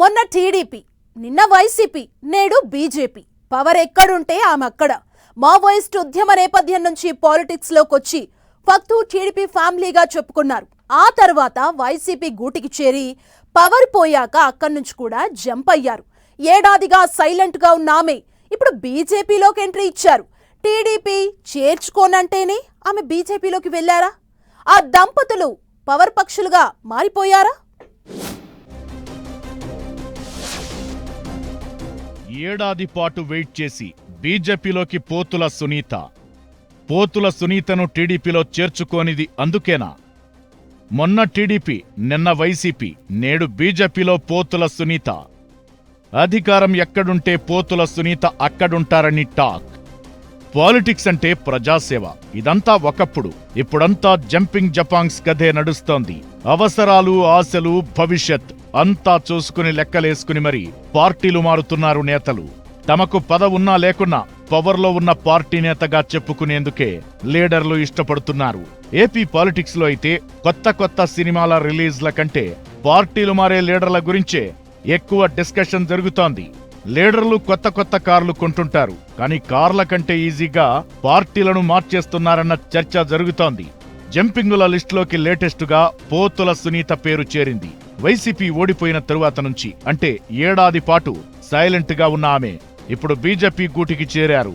మొన్న టీడీపీ, నిన్న వైసీపీ, నేడు బీజేపీ. పవర్ ఎక్కడుంటే ఆమె అక్కడ. మావోయిస్ట్ ఉద్యమ నేపథ్యం నుంచి పాలిటిక్స్ లోకొచ్చి ఫక్తు టీడీపీ ఫ్యామిలీగా చెప్పుకున్నారు. ఆ తర్వాత వైసీపీ గూటికి చేరి పవర్ పోయాక అక్కడి నుంచి కూడా జంప్ అయ్యారు. ఏడాదిగా సైలెంట్ గా ఉన్న ఆమె ఇప్పుడు బీజేపీలోకి ఎంట్రీ ఇచ్చారు. టీడీపీ చేర్చుకోనంటేనే ఆమె బీజేపీలోకి వెళ్లారా? ఆ దంపతులు పవర్ పక్షులుగా మారిపోయారా? ఏడాది పాటు వెయిట్ చేసి బీజేపీలోకి పోతుల సునీతను టీడీపీలో చేర్చుకోనిది అందుకేనా? మొన్న టీడీపీ, నిన్న వైసీపీ, నేడు బీజేపీలో పోతుల సునీత. అధికారం ఎక్కడుంటే పోతుల సునీత అక్కడుంటారని టాక్. పాలిటిక్స్ అంటే ప్రజాసేవ. ఇదంతా ఒకప్పుడు. ఇప్పుడంతా జంపింగ్ జపాంగ్స్ కథే నడుస్తోంది. అవసరాలు, ఆశలు, భవిష్యత్ అంతా చూసుకుని లెక్కలేసుకుని మరి పార్టీలు మారుతున్నారు నేతలు. తమకు పదవున్నా లేకున్నా పవర్లో ఉన్న పార్టీ నేతగా చెప్పుకునేందుకే లీడర్లు ఇష్టపడుతున్నారు. ఏపీ పాలిటిక్స్ లో అయితే కొత్త సినిమాల రిలీజ్ల కంటే పార్టీలు మారే లీడర్ల గురించే ఎక్కువ డిస్కషన్ జరుగుతోంది. లీడర్లు కొత్త కార్లు కొంటుంటారు, కానీ కార్ల కంటే ఈజీగా పార్టీలను మార్చేస్తున్నారన్న చర్చ జరుగుతోంది. జంపింగుల లిస్టులోకి లేటెస్టుగా పోతుల సునీత పేరు చేరింది. వైసీపీ ఓడిపోయిన తరువాత నుంచి, అంటే ఏడాది పాటు సైలెంట్ గా ఉన్న ఆమె ఇప్పుడు బీజేపీ గూటికి చేరారు.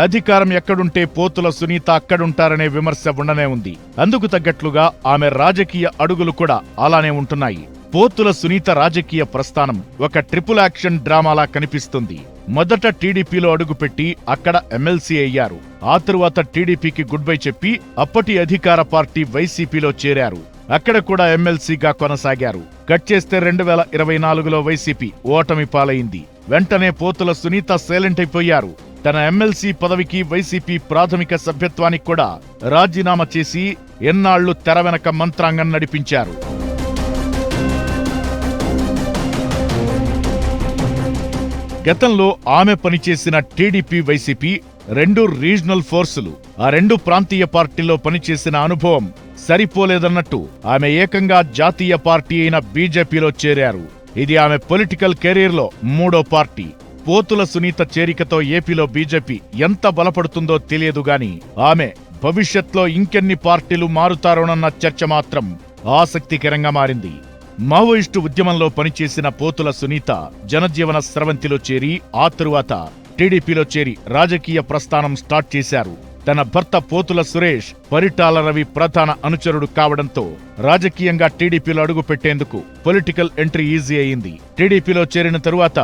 అధికారం ఎక్కడుంటే పోతుల సునీత అక్కడుంటారనే విమర్శ ఉండనే ఉంది. అందుకు తగ్గట్లుగా ఆమె రాజకీయ అడుగులు కూడా అలానే ఉంటున్నాయి. పోతుల సునీత రాజకీయ ప్రస్థానం ఒక ట్రిపుల్ యాక్షన్ డ్రామాలా కనిపిస్తుంది. మొదట టీడీపీలో అడుగుపెట్టి అక్కడ ఎమ్మెల్సీ అయ్యారు. ఆ తరువాత టీడీపీకి గుడ్ బై చెప్పి అప్పటి అధికార పార్టీ వైసీపీలో చేరారు. అక్కడ కూడా ఎమ్మెల్సీగా కొనసాగారు. కట్ చేస్తే 2024లో వైసీపీ ఓటమి పాలైంది. వెంటనే పోతుల సునీత సైలెంట్ అయిపోయారు. తన ఎమ్మెల్సీ పదవికి, వైసీపీ ప్రాథమిక సభ్యత్వానికి కూడా రాజీనామా చేసి ఎన్నాళ్లు తెర వెనక మంత్రాంగం నడిపించారు. గతంలో ఆమె పనిచేసిన టీడీపీ, వైసీపీ రెండు రీజనల్ ఫోర్సులు. ఆ రెండు ప్రాంతీయ పార్టీల్లో పనిచేసిన అనుభవం సరిపోలేదన్నట్టు ఆమె ఏకంగా జాతీయ పార్టీ అయిన బీజేపీలో చేరారు. ఇది ఆమె పొలిటికల్ కెరీర్లో 3వ పార్టీ. పోతుల సునీత చేరికతో ఏపీలో బీజేపీ ఎంత బలపడుతుందో తెలియదుగాని ఆమె భవిష్యత్లో ఇంకెన్ని పార్టీలు మారుతారోనన్న చర్చ మాత్రం ఆసక్తికరంగా మారింది. మావోయిస్టు ఉద్యమంలో పనిచేసిన పోతుల సునీత జనజీవన స్రవంతిలో చేరి ఆ తరువాత టీడీపీలో చేరి రాజకీయ ప్రస్థానం స్టార్ట్ చేశారు. తన భర్త పోతుల సురేష్ పరిటాల రవి ప్రధాన అనుచరుడు కావడంతో రాజకీయంగా టీడీపీలో అడుగు పెట్టేందుకు పొలిటికల్ ఎంట్రీ ఈజీ అయింది. టీడీపీలో చేరిన తరువాత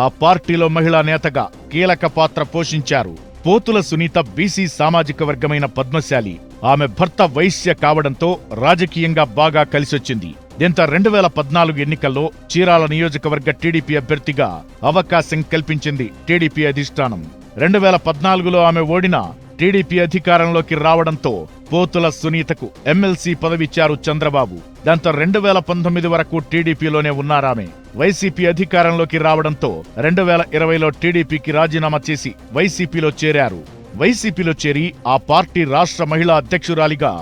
ఆ పార్టీలో మహిళా నేతగా కీలక పాత్ర పోషించారు. పోతుల సునీత బీసీ సామాజిక వర్గమైన పద్మశాలి. ఆమె భర్త వైశ్య కావడంతో రాజకీయంగా బాగా కలిసొచ్చింది. దీంతో 2014 ఎన్నికల్లో చీరాల నియోజకవర్గ టీడీపీ అభ్యర్థిగా అవకాశం కల్పించింది టీడీపీ అధిష్టానం. 2014లో ఆమె ఓడినా టీడీపీ అధికారంలోకి రావడంతో పోతుల సునీతకు ఎమ్మెల్సీ పదవిచ్చారు చంద్రబాబు. దాంతో 2019 వరకు టీడీపీలోనే ఉన్నారామె. వైసీపీ అధికారంలోకి రావడంతో 2020లో టీడీపీకి రాజీనామా చేసి వైసీపీలో చేరారు. వైసీపీలో చేరి ఆ పార్టీ రాష్ట్ర మహిళా అధ్యక్షురాలిగా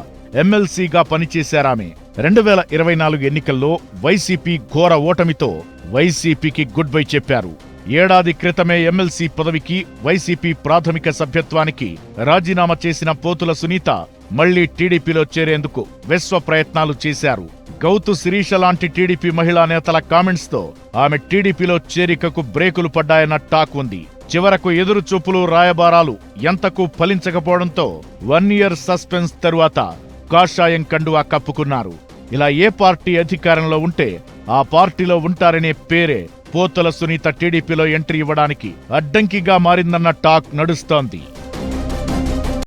ఎమ్మెల్సీగా పనిచేశారామె. 2024 ఎన్నికల్లో వైసీపీ ఘోర ఓటమితో వైసీపీకి గుడ్ బై చెప్పారు. ఏడాది క్రితమే ఎమ్మెల్సీ పదవికి, వైసీపీ ప్రాథమిక సభ్యత్వానికి రాజీనామా చేసిన పోతుల సునీత మళ్లీ టీడీపీలో చేరేందుకు విశ్వ ప్రయత్నాలు చేశారు. గౌతు శిరీష లాంటి టీడీపీ మహిళా నేతల కామెంట్స్ తో ఆమె టీడీపీలో చేరికకు బ్రేకులు పడ్డాయన్న టాక్ ఉంది. చివరకు ఎదురు చూపులు, రాయబారాలు ఎంతకు ఫలించకపోవడంతో 1 ఇయర్ సస్పెన్స్ తరువాత కాషాయం కండువా కప్పుకున్నారు. ఇలా ఏ పార్టీ అధికారంలో ఉంటే ఆ పార్టీలో ఉంటారనే పేరే పోతుల సునీత టీడీపీలో ఎంట్రీ ఇవ్వడానికి అడ్డంకిగా మారిందన్న టాక్ నడుస్తోంది.